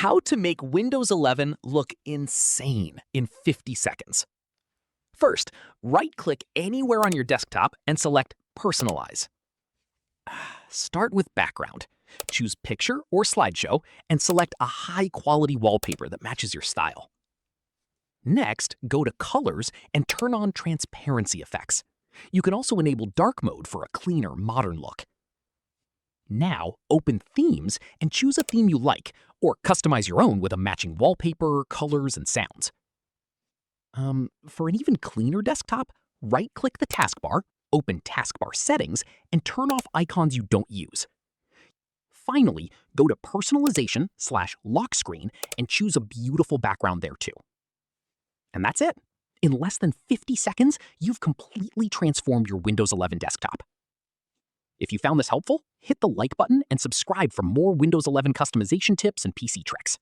How to make Windows 11 look insane in 50 seconds. First, right-click anywhere on your desktop and select Personalize. Start with Background. Choose Picture or Slideshow and select a high-quality wallpaper that matches your style. Next, go to Colors and turn on Transparency effects. You can also enable Dark Mode for a cleaner, modern look. Now, open Themes and choose a theme you like, or customize your own with a matching wallpaper, colors, and sounds. For an even cleaner desktop, right-click the taskbar, open Taskbar Settings, and turn off icons you don't use. Finally, go to Personalization/Lock Screen and choose a beautiful background there too. And that's it. In less than 50 seconds, you've completely transformed your Windows 11 desktop. If you found this helpful, hit the like button and subscribe for more Windows 11 customization tips and PC tricks.